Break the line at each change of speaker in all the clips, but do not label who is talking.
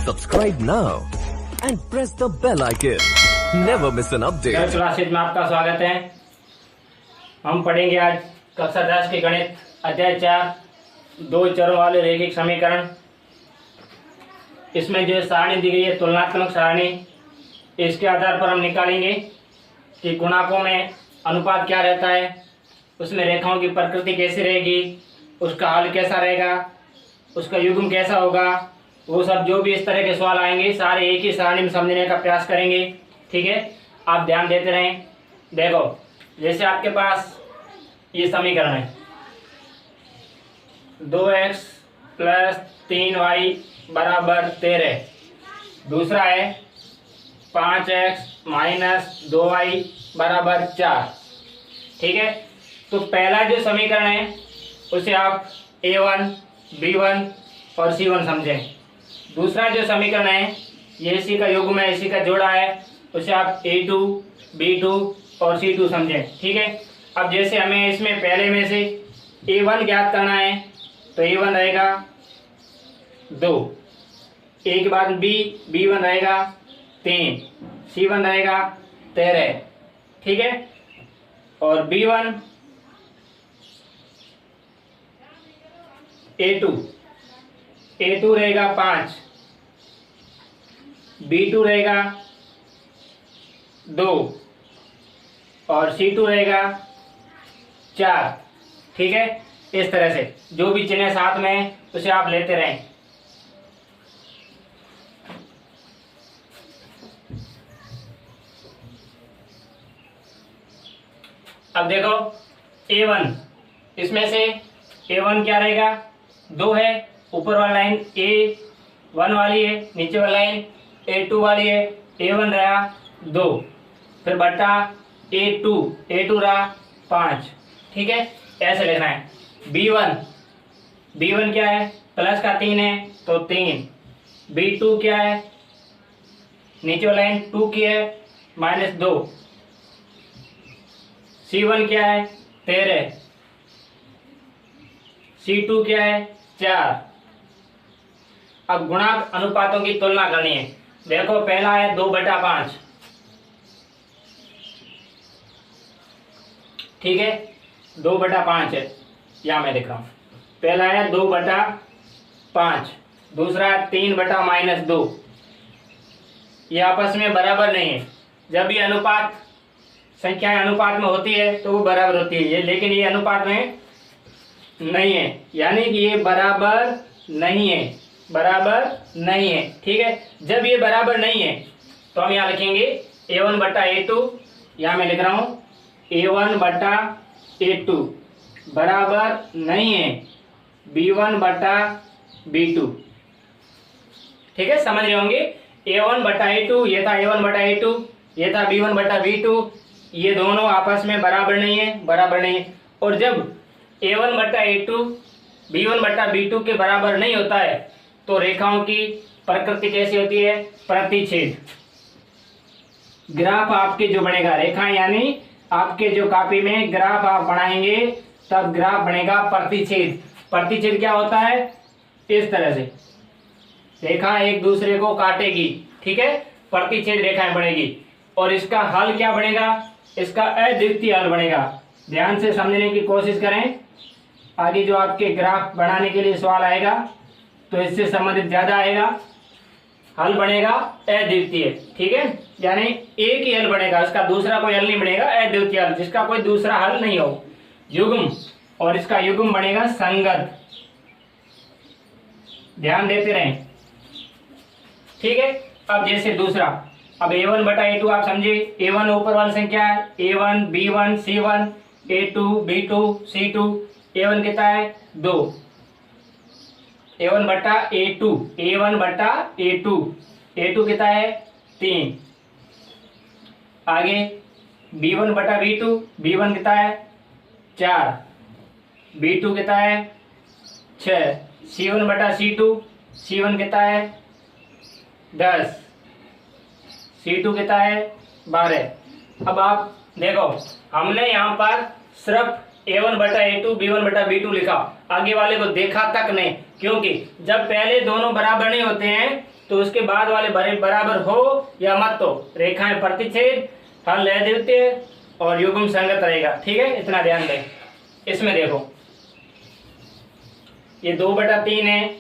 Subscribe now and press the bell icon. Never miss an update.
Classes में आपका स्वागत है। हम पढ़ेंगे आज कक्षा 10 के गणित अध्याय 4 दो चरों वाले रैखिक समीकरण। इसमें जो सारणी दी गई है तुलनात्मक सारणी, इसके आधार पर हम निकालेंगे कि गुणांकों में अनुपात क्या रहता है, उसमें रेखाओं की प्रकृति कैसी रहेगी, उसका हल कैसा रहेगा, उसका युग्म कैसा होगा, वो सब जो भी इस तरह के सवाल आएंगे सारे एक ही सारणी में समझने का प्रयास करेंगे। ठीक है, आप ध्यान देते रहें। देखो, जैसे आपके पास ये समीकरण है 2x + 3y = 13, दूसरा है 5x - 2y = 4। ठीक है, तो पहला जो समीकरण है उसे आप a1, b1 और c1 समझें। दूसरा जो समीकरण है ये इसी का युग्म है, इसी का जोड़ा है, उसे आप a2, b2 और c2 समझें। ठीक है, अब जैसे हमें इसमें पहले में से a1 ज्ञात करना है तो a1 रहेगा 2, a के बाद b1 रहेगा 3, c1 रहेगा 13। ठीक है, और b1 a2 रहेगा 5, b2 रहेगा 2 और c2 रहेगा 4। ठीक है, इस तरह से जो भी चिन्ह साथ में है उसे आप लेते रहें। अब देखो a1, इसमें से a1 क्या रहेगा, 2 है, ऊपर वाला लाइन a1 वाली है, नीचे वाला लाइन a2 वाली है। a1 रहा 2, फिर बटा a2 रहा 5। ठीक है, ऐसे लिखना है। b1 क्या है, प्लस का 3 है तो 3। b2 क्या है, नीचे वाला लाइन 2 की है -2। c1 क्या है 13, c2 क्या है 4। अब गुणांक अनुपातों की तुलना करनी है। देखो, पहला है 2/5। ठीक है, 2/5 है, यहां मैं लिख रहा हूं। पहला है 2/5, दूसरा है 3/-2। ये आपस में बराबर नहीं है। जब ये अनुपात संख्याएं अनुपात में होती है तो वो बराबर होती है, लेकिन ये अनुपात में नहीं है, यानी कि ये बराबर नहीं है, बराबर नहीं है। ठीक है, जब ये बराबर नहीं है तो हम यहाँ लिखेंगे a1/a2, यहाँ मैं लिख रहा हूँ a1/a2 बराबर नहीं है b1/b2। ठीक है, समझ रहे होंगे। a1/a2 ये था a1/a2, ये था b1/b2, ये दोनों आपस में बराबर नहीं है, बराबर नहीं है। और जब a1/a2 b1/b2 के बराबर नहीं होता है तो रेखाओं की प्रकृति कैसी होती है, प्रतिच्छेद। ग्राफ आपके जो बनेगा, रेखाएं यानी आपके जो कॉपी में ग्राफ आप बनाएंगे तब ग्राफ बनेगा प्रतिच्छेद। प्रतिच्छेद क्या होता है, इस तरह से रेखा एक दूसरे को काटेगी। ठीक है, प्रतिच्छेद रेखाएं बनेगी। और इसका हल क्या बनेगा, इसका अद्वितीय हल बनेगा। ध्यान से समझने की कोशिश करें, आगे जो आपके ग्राफ बनाने के लिए सवाल आएगा तो इससे संबंधित ज्यादा आएगा। हल बनेगा अद्वितीय। ठीक है, यानी एक ही हल बनेगा, इसका दूसरा कोई हल नहीं बनेगा, अद्वितीय हल जिसका कोई दूसरा हल नहीं हो। युग्म, और इसका युग्म बनेगा संगत। ध्यान देते रहें। ठीक है, अब जैसे दूसरा, अब a1/a2 आप समझे। a1 ऊपर वाली संख्या है, a1, b1, c1, a2, b2, c2। a1 कितना है 2, a1/a2, a2 कितना है 3। आगे b1/b2, b1 कितना है 4, b2 कितना है 6, c1/c2, c1 कितना है 10, c2 कितना है 12। अब आप देखो, हमने यहाँ पर सिर्फ a1/a2 b1/b2 लिखा, आगे वाले को देखा तक नहीं, क्योंकि जब पहले दोनों बराबर नहीं होते हैं तो उसके बाद वाले बराबर हो या मत हो, रेखाएं प्रतिच्छेद, हल अद्वितीय और युग्म संगत रहेगा। ठीक है, इतना ध्यान दें। इसमें देखो ये 2/3 है,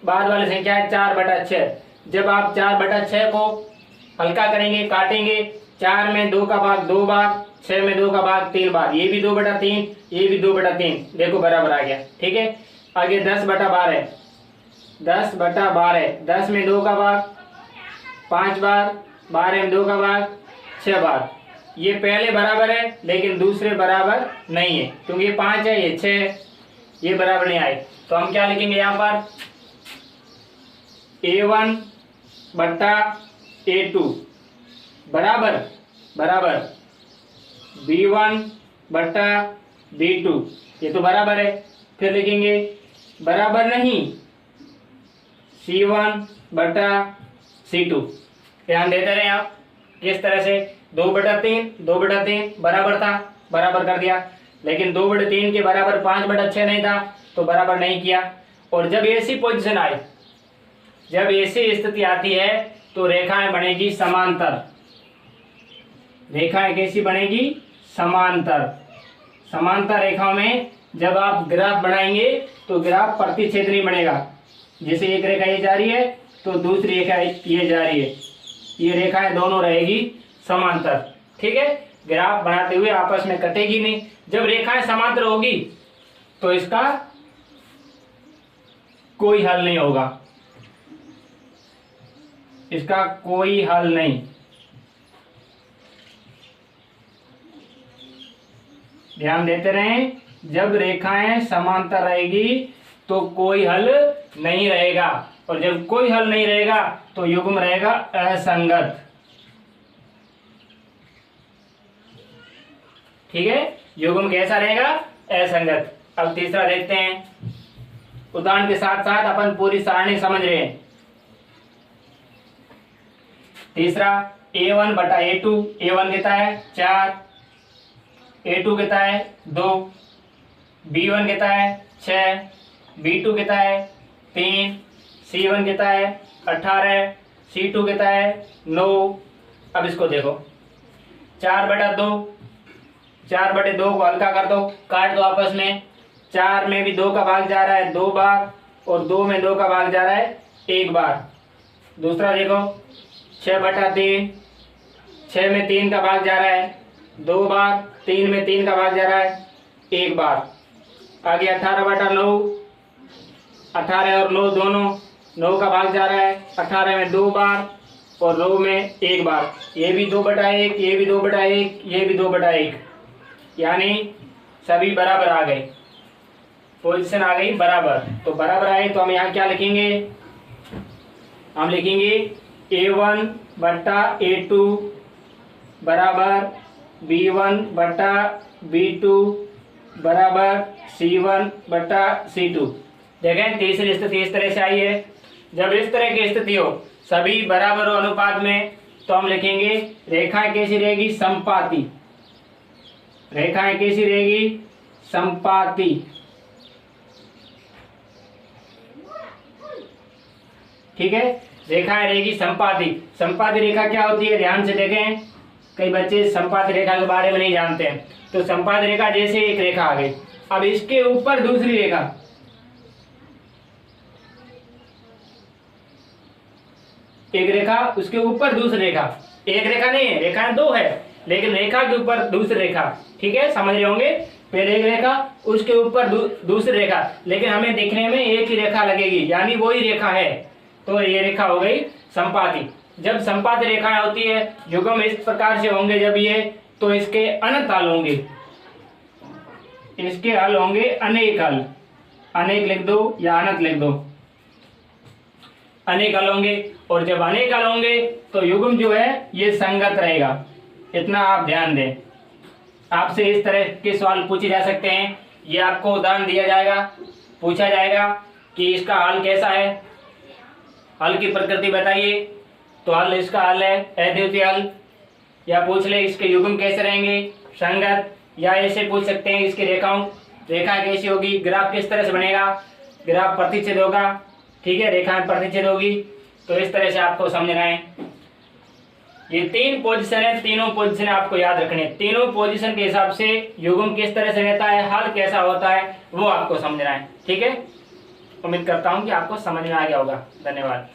बाद वाली संख्या है 4/6। जब आप 4/6 को हल्का करेंगे, काटेंगे, 4 में 2 का भाग 2 बार, 6 में 2 का भाग 3 बार, ये भी 2/3, ये भी 2/3, देखो बराबर आ गया। ठीक है, आगे 10/12, 10/12, 10 में 2 का भाग 5 बार, 12 में 2 का भाग 6 बार। ये पहले बराबर है लेकिन दूसरे बराबर नहीं है, क्योंकि ये 5 है, ये 6 है, ये बराबर नहीं आए। तो हम क्या लिखेंगे यहाँ पर, A1/A2 बराबर B1/B2, ये तो बराबर है। फिर लिखेंगे बराबर नहीं C1/C2। ध्यान देते रहे आप किस तरह से 2/3 बराबर था, बराबर कर दिया, लेकिन 2/3 के बराबर 5/6 नहीं था तो बराबर नहीं किया। और जब ऐसी पोजीशन आए, जब ऐसी स्थिति आती है तो रेखाएं बनेगी समांतर। रेखाएं कैसी बनेगी, समांतर। समांतर रेखाओं में जब आप ग्राफ बनाएंगे तो ग्राफ प्रतिच्छेद नहीं बनेगा। जैसे एक रेखा ये जा रही है तो दूसरी रेखा ये जा रही है, ये रेखाएं दोनों रहेगी समांतर। ठीक है, ग्राफ बनाते हुए आपस में कटेगी नहीं। जब रेखाएं समांतर होगी तो इसका कोई हल नहीं होगा, इसका कोई हल नहीं। ध्यान देते रहें, जब रेखाएं समांतर रहेगी तो कोई हल नहीं रहेगा, और जब कोई हल नहीं रहेगा तो युग्म रहेगा असंगत। ठीक है, युग्म कैसा रहेगा, असंगत। अब तीसरा देखते हैं, उदाहरण के साथ साथ अपन पूरी सारणी समझ रहे हैं। तीसरा A1/A2, A1 कितना है 4, A2 कितना है 2, B1 कितना है 6, B2 कितना है 3, C1 कितना है 18, C2 कितना है 9। अब इसको देखो 4/2, 4/2 को हल्का कर दो, काट दो आपस में। 4 में भी 2 का भाग जा रहा है 2 बार, और 2 में 2 का भाग जा रहा है 1 बार। दूसरा देखो 6/3, 6 में 3 का भाग जा रहा है 2 बार, 3 में 3 का भाग जा रहा है 1 बार। आगे 18/9, 18 और 9 दोनों 9 का भाग जा रहा है 18 में 2 बार और 9 में 1 बार। ये भी 2/1, ये भी 2/1, ये भी 2/1, यानी सभी बराबर आ गए, पोजीशन आ गई बराबर। तो बराबर आए तो हम यहाँ क्या लिखेंगे, हम लिखेंगे A1/A2 बराबर B1/B2 बराबर C1/C2। देखें तीसरी स्थिति इस तरह से आई है। जब इस तरह की स्थिति हो, सभी बराबर हो अनुपात में, तो हम लिखेंगे रेखाएं कैसी रहेगी, संपाती। रेखाएं कैसी रहेगी, संपाती। ठीक है, रेखाएं रहेगी संपाती। संपाती रेखा क्या होती है, ध्यान से देखें, कई बच्चे संपाती रेखा के बारे में नहीं जानते हैं। तो संपाती रेखा जैसे एक रेखा आ गई, अब इसके ऊपर दूसरी रेखा, एक रेखा उसके ऊपर दूसरी रेखा, एक रेखा नहीं है, रेखाएं 2 है, लेकिन रेखा के ऊपर दूसरी रेखा। ठीक है, समझ रहे होंगे, पहले एक रेखा उसके ऊपर दूसरी रेखा, लेकिन हमें दिखने में एक ही रेखा लगेगी, यानी वही रेखा है, तो ये रेखा हो गई संपाती। जब संपाती रेखाएं होती है, युग्म इस प्रकार से होंगे जब ये, तो इसके अनंत हल होंगे, इसके हल होंगे अनेक हल। अनेक लिख दो या अनंत लिख दो, अनेक हल होंगे। और जब अनेक हल होंगे तो युग्म जो है ये संगत रहेगा, इतना आप ध्यान दें। आपसे इस तरह के सवाल पूछे जा सकते हैं। ये आपको उदाहरण दिया जाएगा, पूछा जाएगा कि इसका हल कैसा है, हल की प्रकृति बताइए, तो हल इसका हल है अद्वितीय हल। या पूछ ले इसके युग्म कैसे रहेंगे, संगत। या ऐसे पूछ सकते हैं इसकी रेखा कैसी होगी, ग्राफ किस तरह से बनेगा, ग्राफ प्रतिच्छेद होगा। ठीक है, रेखा प्रतिच्छेद होगी। तो इस तरह से आपको समझना है। ये 3 पोजीशन है, तीनों पोजीशन आपको याद रखने हैं। तीनों पोजीशन के हिसाब से युग्म किस तरह से रहता है, हल कैसा होता है, वो आपको समझना है। ठीक है, उम्मीद करता हूं कि आपको समझ में आ गया होगा। धन्यवाद।